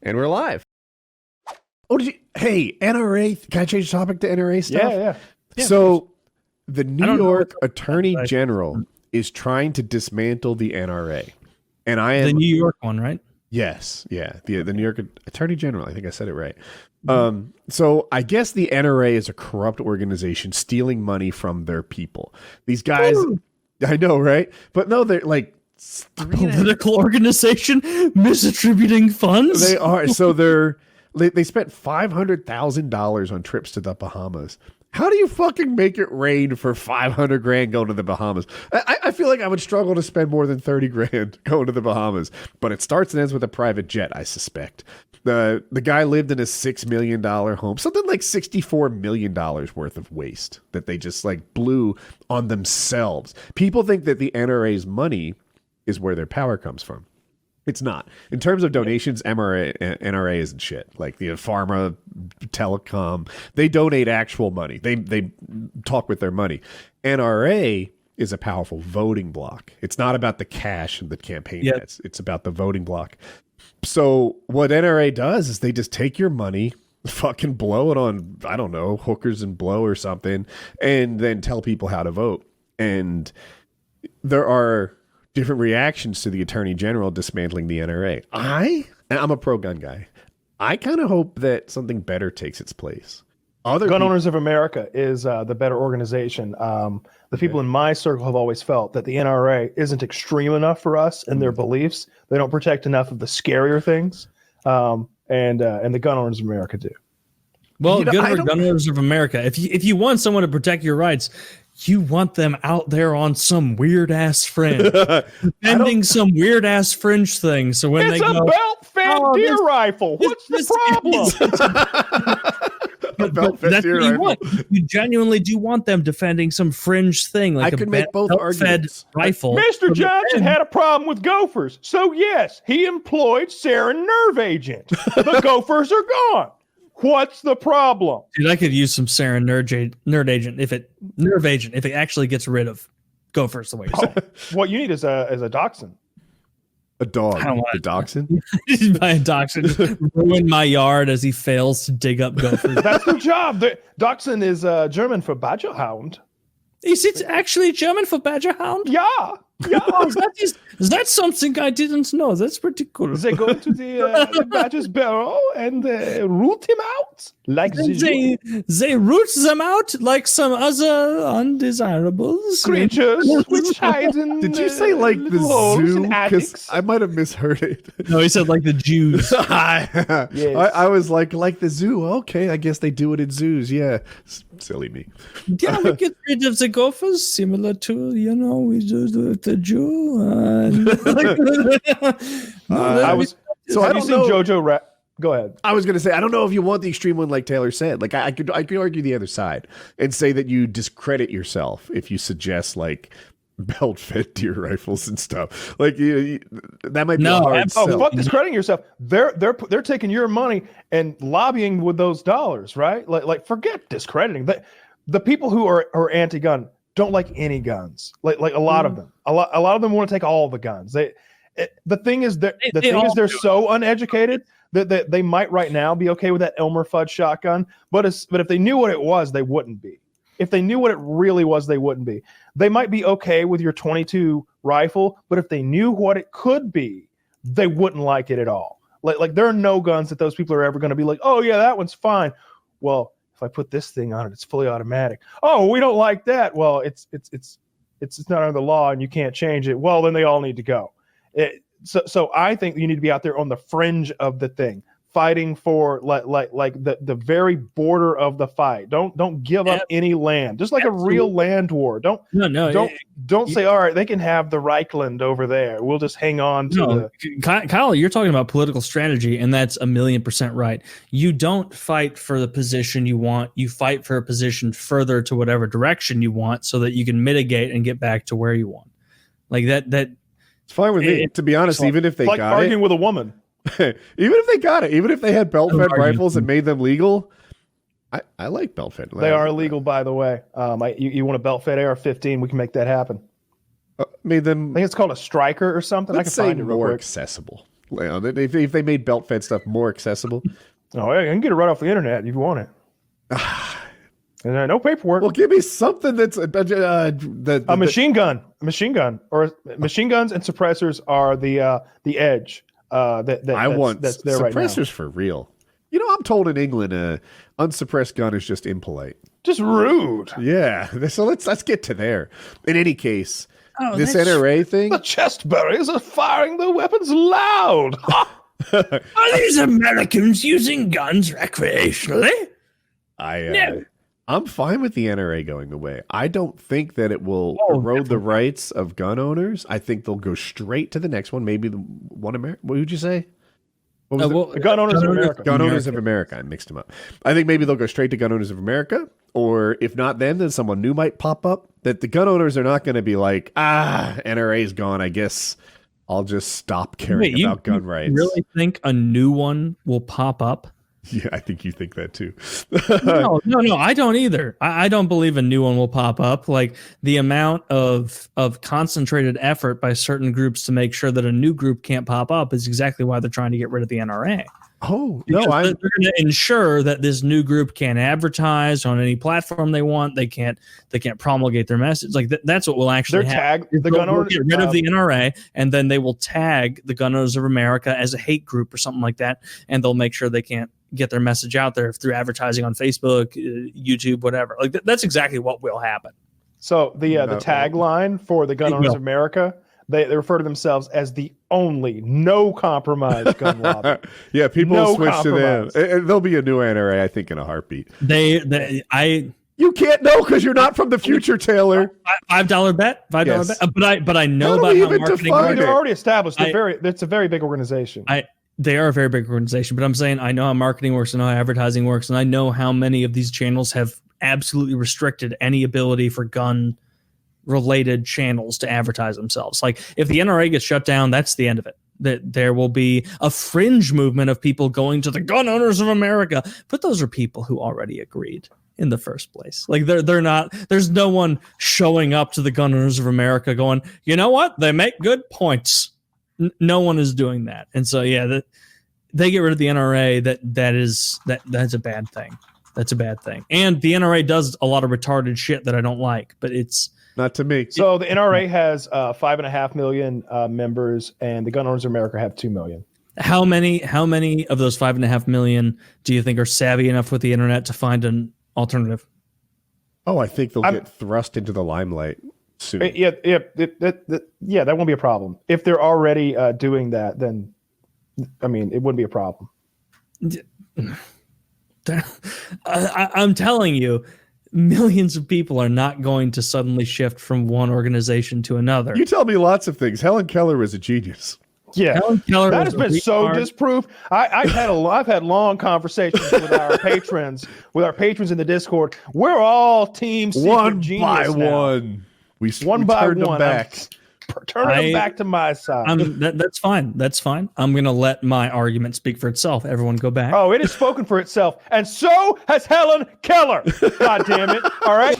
And we're live. Oh, hey, NRA. Can I change the topic to NRA stuff? Yeah. So, the New York Attorney General is trying to dismantle the NRA. And I am. The New York one, right? Yes. Yeah. The New York Attorney General. I think I said it right. So, I guess the NRA is a corrupt organization stealing money from their people. These guys. Ooh. I know, right? But no, they're like. A political organization misattributing funds. They are. So they spent $500,000 on trips to the Bahamas. How do you fucking make it rain for $500,000 going to the Bahamas? I feel like I would struggle to spend more than $30,000 going to the Bahamas. But it starts and ends with a private jet, I suspect. The guy lived in a $6 million home, something like $64 million worth of waste that they just like blew on themselves. People think that the NRA's money is where their power comes from. It's not. In terms of donations, NRA isn't shit. Like the pharma, telecom, they donate actual money. They talk with their money. NRA is a powerful voting block. It's not about the cash and the campaign ads. It's about the voting block. So what NRA does is they just take your money, fucking blow it on, I don't know, hookers and blow or something, and then tell people how to vote. And there are different reactions to the Attorney General dismantling the NRA. I'm a pro-gun guy. I kind of hope that something better takes its place. Gun Owners of America is the better organization. The people in my circle have always felt that the NRA isn't extreme enough for us in their beliefs. They don't protect enough of the scarier things, and the Gun Owners of America do. Well, good for Gun Owners of America. If you want someone to protect your rights, you want them out there on some weird ass fringe, defending some weird ass fringe thing. So when it's a belt-fed deer rifle. What's the problem? But that's what you want. You genuinely do want them defending some fringe thing, like I can make both arguments. Rifle. Mr. Johnson had a problem with gophers, so yes, he employed sarin nerve agent. The gophers are gone. What's the problem? Dude, I could use some sarin nerve agent if it actually gets rid of gophers the way you say. What you need is a dachshund. A dog. I don't want a dachshund. Buy a dachshund. Just ruin my yard as he fails to dig up gophers. That's their job. The dachshund is German for badger hound. Is it actually German for badger hound? Yeah. Oh, is that something I didn't know? That's pretty cool. They go into the badger's burrow and root him out they root them out like some other undesirables creatures which hide in. Did you say like the zoo? Because I might have misheard it. No, he said like the Jews. Yes. I was like the zoo. Okay, I guess they do it in zoos. Yeah, silly me. Yeah, we get rid of the gophers, similar to we do the Jew. Have you seen JoJo? Go ahead. I was going to say, I don't know if you want the extreme one like Taylor said. Like I could argue the other side and say that you discredit yourself if you suggest like belt-fed deer rifles and stuff. Like that might be a hard sell. Fuck discrediting yourself. They're taking your money and lobbying with those dollars, right? Like forget discrediting. The people who are anti-gun don't like any guns. Like a lot of them. A lot of them want to take all the guns. The thing is they're so uneducated that they might right now be okay with that Elmer Fudd shotgun, but if they knew what it was, they wouldn't be. If they knew what it really was, they wouldn't be. They might be okay with your 22 rifle, but if they knew what it could be, they wouldn't like it at all. Like there are no guns that those people are ever going to be like, oh yeah, that one's fine. Well, if I put this thing on it, it's fully automatic. Oh, we don't like that. Well, it's not under the law and you can't change it. Well, then they all need to go. So I think you need to be out there on the fringe of the thing, fighting for like the very border of the fight. Don't give up any land. Just like a real land war. Don't say, all right, they can have the Reichland over there. We'll just hang on to Kyle, you're talking about political strategy, and that's 1,000,000% right. You don't fight for the position you want. You fight for a position further to whatever direction you want so that you can mitigate and get back to where you want. Like that it's fine with me, to be honest, even if they got it. Like arguing with a woman. Even if they got it, even if they had belt-fed rifles and made them legal, I like belt-fed. They are illegal, by the way. You want a belt-fed AR-15? We can make that happen. Made them. I think it's called a striker or something. Let's say more accessible. If they made belt-fed stuff more accessible. Oh, yeah, you can get it right off the internet if you want it. And no paperwork. Well, give me something that's a machine gun. A machine gun. Or machine guns and suppressors are the edge. That's there right now. Suppressors for real. You know, I'm told in England, unsuppressed gun is just impolite. Just rude. Yeah. So let's get to there. In any case, this NRA thing. The chest bearers are firing their weapons loud. Are these Americans using guns recreationally? I'm fine with the NRA going away. I don't think that it will erode the rights of gun owners. I think they'll go straight to the next one. Maybe the one America. What would you say? What was the Gun Owners of America. Gun Owners of America. I mixed them up. I think maybe they'll go straight to Gun Owners of America, or if not them, then someone new might pop up. That the gun owners are not going to be like, NRA's gone. I guess I'll just stop caring about gun rights. You really think a new one will pop up? Yeah, I think you think that too. No, I don't either. I don't believe a new one will pop up. Like the amount of concentrated effort by certain groups to make sure that a new group can't pop up is exactly why they're trying to get rid of the NRA. Oh, because they're going to ensure that this new group can't advertise on any platform they want. They can't promulgate their message. Like that's what will actually happen. The gun owners get rid of the NRA, and then they will tag the Gun Owners of America as a hate group or something like that, and they'll make sure they can't get their message out there through advertising on Facebook, YouTube, whatever. Like that's exactly what will happen. So the tagline for the Gun Owners of America, they refer to themselves as the only no compromise gun lobby. Yeah, people switch to them. There'll be a new NRA, I think, in a heartbeat. You can't know because you're not from the future, Taylor. $5 bet, $5 bet. But I know about how marketing works. They're already established. It's a very big organization. They are a very big organization, but I'm saying I know how marketing works, I know how advertising works, and I know how many of these channels have absolutely restricted any ability for gun-related channels to advertise themselves. Like if the NRA gets shut down, that's the end of it. That there will be a fringe movement of people going to the Gun Owners of America, but those are people who already agreed in the first place. Like they're not. There's no one showing up to the Gun Owners of America going, you know what? They make good points. No one is doing that, and so they get rid of the NRA. That's a bad thing. That's a bad thing. And the NRA does a lot of retarded shit that I don't like, but it's not to me. So the NRA has 5.5 million members, and the Gun Owners of America have 2 million. How many of those 5.5 million do you think are savvy enough with the internet to find an alternative? Oh, I think they'll get thrust into the limelight soon. That won't be a problem. If they're already doing that, then I mean, it wouldn't be a problem. I'm telling you, millions of people are not going to suddenly shift from one organization to another. You tell me lots of things. Helen Keller was a genius. Yeah, that has been so disproved. I've had long conversations with our patrons, in the Discord. We're all team secret genius by now. One. We turned them back. Turning them back to my side. That's fine. That's fine. I'm going to let my argument speak for itself. Everyone go back. Oh, it has spoken for itself. And so has Helen Keller. God damn it. All right.